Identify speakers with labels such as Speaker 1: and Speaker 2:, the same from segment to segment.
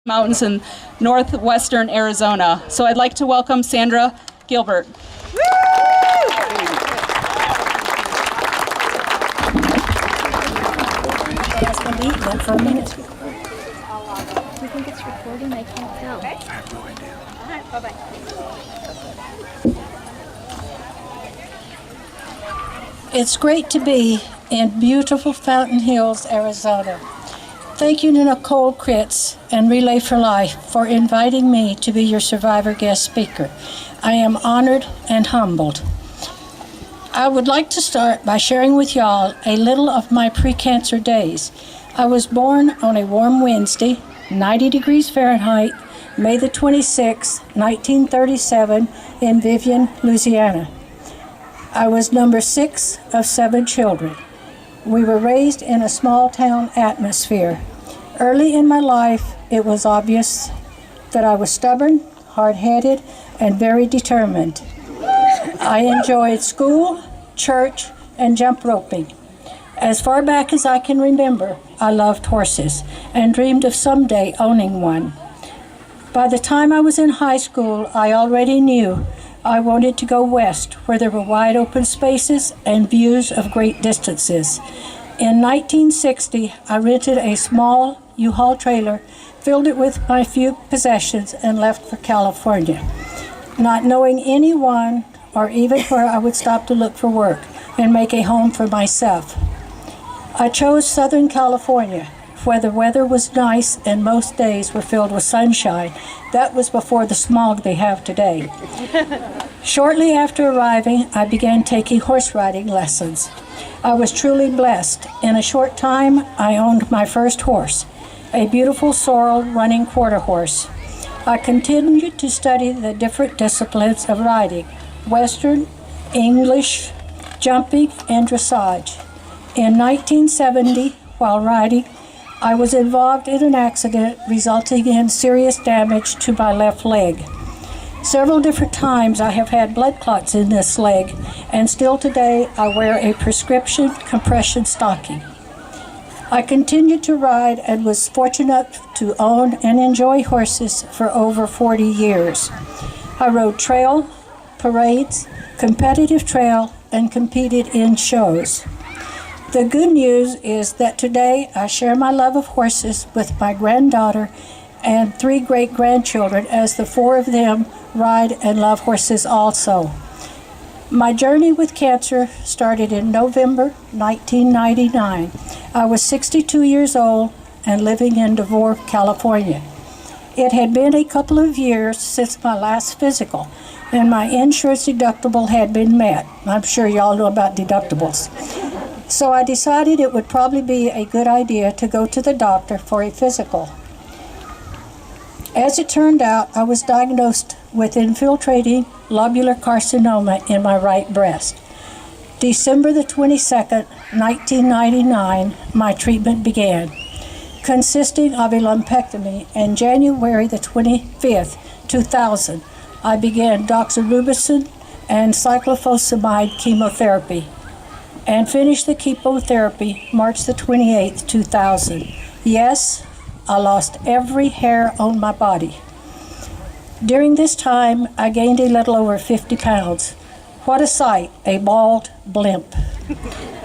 Speaker 1: mountains in northwestern Arizona. So I'd like to welcome Sandra Gilbert.
Speaker 2: For a minute. Do you think it's recording? I can't tell. Okay.
Speaker 3: I have no idea.
Speaker 2: All right, bye-bye.
Speaker 4: It's great to be in beautiful Fountain Hills, Arizona. Thank you to Nicole Kritz and Relay for Life for inviting me to be your Survivor guest speaker. I am honored and humbled. I would like to start by sharing with y'all a little of my pre-cancer days. I was born on a warm Wednesday, 90 degrees Fahrenheit, May the 26th, 1937, in Vivian, Louisiana. I was number 6 of 7 children. We were raised in a small town atmosphere. Early in my life, it was obvious that I was stubborn, hard-headed, and very determined. I enjoyed school, church, and jump roping. As far back as I can remember, I loved horses and dreamed of someday owning one. By the time I was in high school, I already knew I wanted to go west, where there were wide open spaces and views of great distances. In 1960, I rented a small U-Haul trailer, filled it with my few possessions, and left for California, not knowing anyone or even where I would stop to look for work and make a home for myself. I chose Southern California, where the weather was nice and most days were filled with sunshine. That was before the smog they have today. Shortly after arriving, I began taking horse riding lessons. I was truly blessed. In a short time, I owned my first horse, a beautiful sorrel running quarter horse. I continued to study the different disciplines of riding: Western, English, jumping, and dressage. In 1970, while riding, I was involved in an accident resulting in serious damage to my left leg. Several different times I have had blood clots in this leg, and still today I wear a prescription compression stocking. I continued to ride and was fortunate to own and enjoy horses for over 40 years. I rode trail, parades, competitive trail, and competed in shows. The good news is that today I share my love of horses with my granddaughter and 3 great-grandchildren, as the 4 of them ride and love horses also. My journey with cancer started in November 1999. I was 62 years old and living in Devore, California. It had been a couple of years since my last physical, and my insurance deductible had been met. I'm sure y'all know about deductibles. So I decided it would probably be a good idea to go to the doctor for a physical. As it turned out, I was diagnosed with infiltrating lobular carcinoma in my right breast. December the 22nd, 1999, my treatment began, consisting of a lumpectomy, and January the 25th, 2000, I began doxorubicin and cyclophosphamide chemotherapy, and finished the chemotherapy March the 28th, 2000. Yes, I lost every hair on my body. During this time, I gained a little over 50 pounds. What a sight, a bald blimp.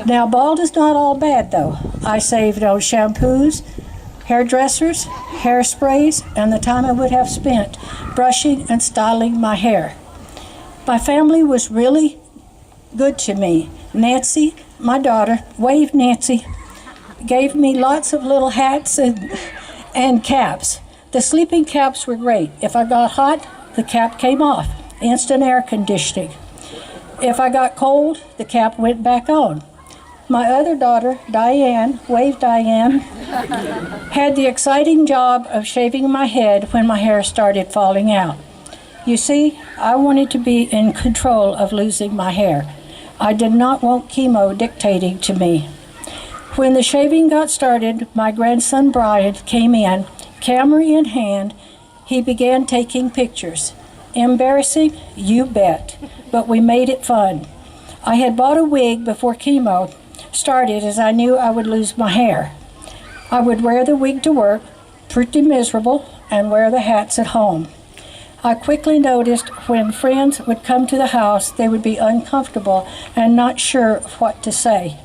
Speaker 4: Now, bald is not all bad, though. I saved on shampoos, hairdressers, hairsprays, and the time I would have spent brushing and styling my hair. My family was really good to me. Nancy, my daughter, wave Nancy, gave me lots of little hats and caps. The sleeping caps were great. If I got hot, the cap came off. Instant air conditioning. If I got cold, the cap went back on. My other daughter, Diane, wave Diane, had the exciting job of shaving my head when my hair started falling out. You see, I wanted to be in control of losing my hair. I did not want chemo dictating to me. When the shaving got started, my grandson Brian came in, camera in hand. He began taking pictures. Embarrassing? You bet. But we made it fun. I had bought a wig before chemo started, as I knew I would lose my hair. I would wear the wig to work, pretty miserable, and wear the hats at home. I quickly noticed when friends would come to the house, they would be uncomfortable and not sure what to say.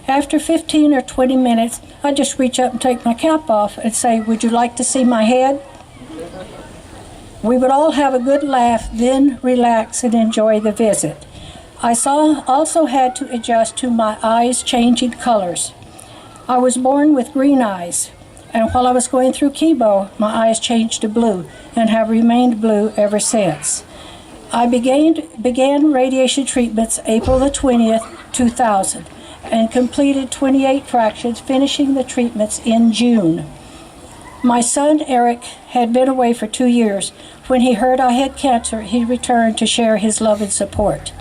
Speaker 4: After 15 or 20 minutes, I'd just reach up and take my cap off and say, "Would you like to see my head?" We would all have a good laugh, then relax and enjoy the visit. I also had to adjust to my eyes changing colors. I was born with green eyes, and while I was going through chemo, my eyes changed to blue and have remained blue ever since. I began radiation treatments April the 20th, 2000, and completed 28 fractions, finishing the treatments in June. My son Eric had been away for 2 years. When he heard I had cancer, he returned to share his love and support.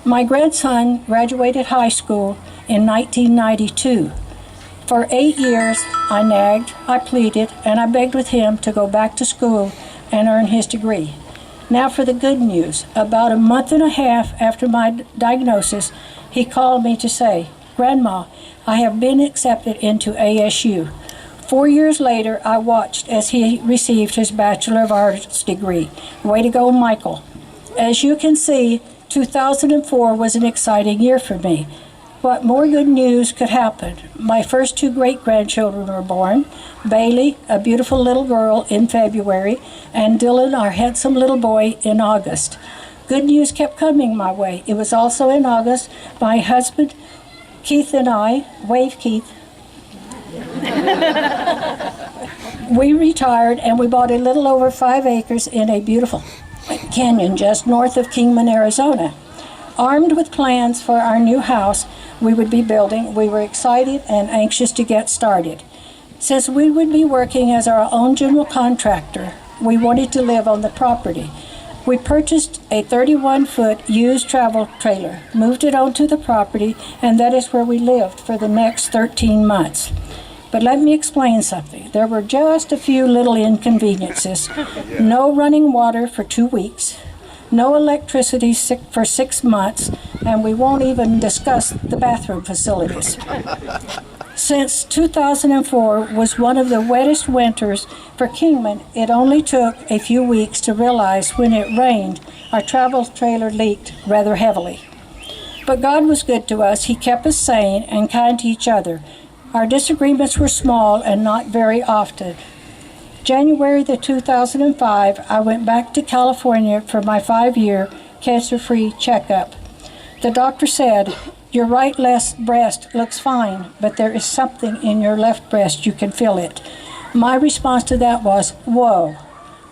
Speaker 4: My grandson graduated high school in 1992. For 8 years, I nagged, I pleaded, and I begged with him to go back to school and earn his degree. Now for the good news. About a month and a half after my diagnosis, he called me to say, "Grandma, I have been accepted into ASU." 4 years later, I watched as he received his Bachelor of Arts degree. Way to go, Michael. As you can see, 2004 was an exciting year for me. What more good news could happen? My first 2 great-grandchildren were born, Bailey, a beautiful little girl, in February, and Dylan, our handsome little boy, in August. Good news kept coming my way. It was also in August, my husband, Keith, and I, wave Keith, we retired and we bought a little over 5 acres in a beautiful canyon just north of Kingman, Arizona. Armed with plans for our new house we would be building, we were excited and anxious to get started. Since we would be working as our own general contractor, we wanted to live on the property. We purchased a 31-foot used travel trailer, moved it onto the property, and that is where we lived for the next 13 months. But let me explain something. There were just a few little inconveniences. No running water for 2 weeks, no electricity for 6 months, and we won't even discuss the bathroom facilities. Since 2004 was one of the wettest winters for Kingman, it only took a few weeks to realize when it rained, our travel trailer leaked rather heavily. But God was good to us. He kept us sane and kind to each other. Our disagreements were small and not very often. January the 2005, I went back to California for my 5-year cancer-free checkup. The doctor said, "Your right left breast looks fine, but there is something in your left breast. You can feel it." My response to that was, "Whoa,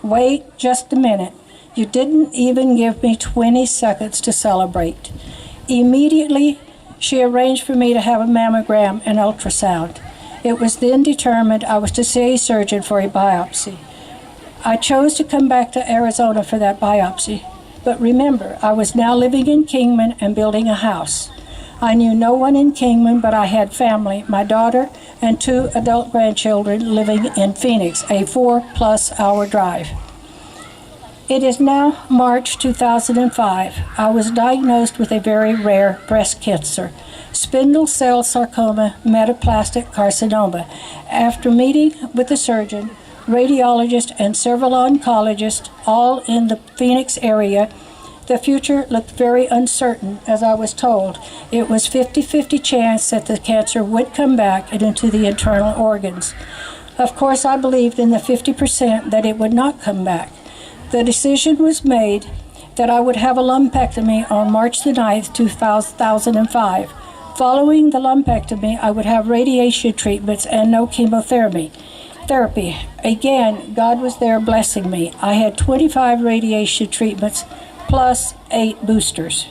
Speaker 4: wait just a minute. You didn't even give me 20 seconds to celebrate." Immediately, she arranged for me to have a mammogram and ultrasound. It was then determined I was to see a surgeon for a biopsy. I chose to come back to Arizona for that biopsy. But remember, I was now living in Kingman and building a house. I knew no one in Kingman, but I had family, my daughter and 2 adult grandchildren living in Phoenix, a 4+ hour drive. It is now March 2005. I was diagnosed with a very rare breast cancer, spindle cell sarcoma metaplastic carcinoma. After meeting with the surgeon, radiologist, and several oncologists, all in the Phoenix area, the future looked very uncertain. As I was told, it was 50-50 chance that the cancer would come back and into the internal organs. Of course, I believed in the 50% that it would not come back. The decision was made that I would have a lumpectomy on March the 9th, 2005. Following the lumpectomy, I would have radiation treatments and no chemotherapy. Again, God was there blessing me. I had 25 radiation treatments plus 8 boosters.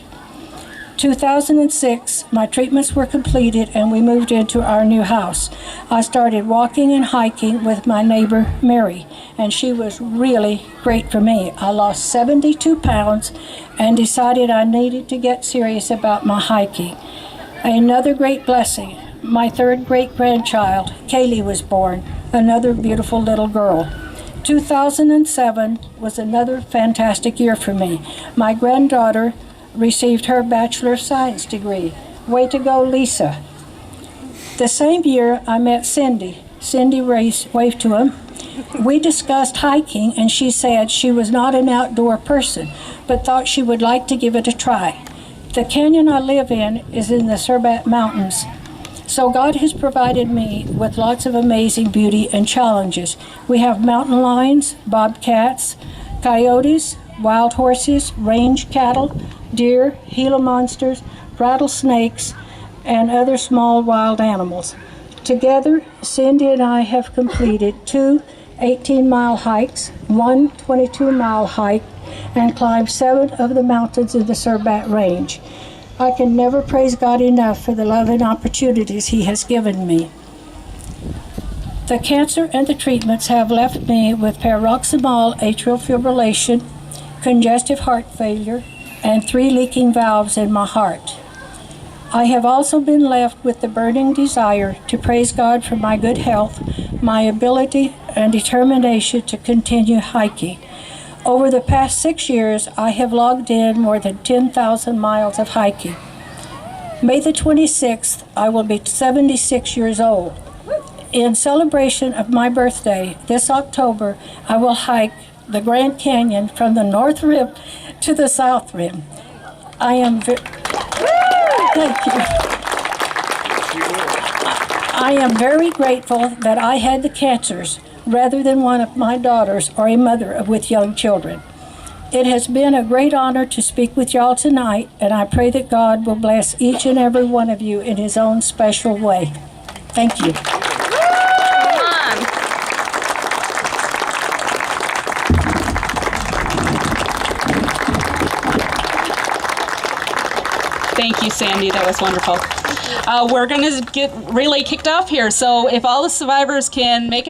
Speaker 4: 2006, my treatments were completed and we moved into our new house. I started walking and hiking with my neighbor, Mary, and she was really great for me. I lost 72 pounds and decided I needed to get serious about my hiking. Another great blessing, my 3rd great-grandchild, Kaylee, was born, another beautiful little girl. 2007 was another fantastic year for me. My granddaughter received her Bachelor of Science degree. Way to go, Lisa. The same year, I met Cindy. Cindy waved to him. We discussed hiking, and she said she was not an outdoor person, but thought she would like to give it a try. The canyon I live in is in the Surbat Mountains, so God has provided me with lots of amazing beauty and challenges. We have mountain lions, bobcats, coyotes, wild horses, range cattle, deer, Gila monsters, rattlesnakes, and other small wild animals. Together, Cindy and I have completed 2 18-mile hikes, 1 22-mile hike, and climbed 7 of the mountains in the Surbat Range. I can never praise God enough for the love and opportunities He has given me. The cancer and the treatments have left me with paroxysmal atrial fibrillation, congestive heart failure, and 3 leaking valves in my heart. I have also been left with the burning desire to praise God for my good health, my ability and determination to continue hiking. Over the past 6 years, I have logged in more than 10,000 miles of hiking. May the 26th, I will be 76 years old. In celebration of my birthday, this October, I will hike the Grand Canyon from the North Rim to the South Rim. Thank you. I am very grateful that I had the cancers rather than one of my daughters or a mother with young children. It has been a great honor to speak with y'all tonight, and I pray that God will bless each and every one of you in His own special way. Thank you.
Speaker 1: Thank you, Sandy. That was wonderful. We're going to get relay kicked off here. So if all the survivors can make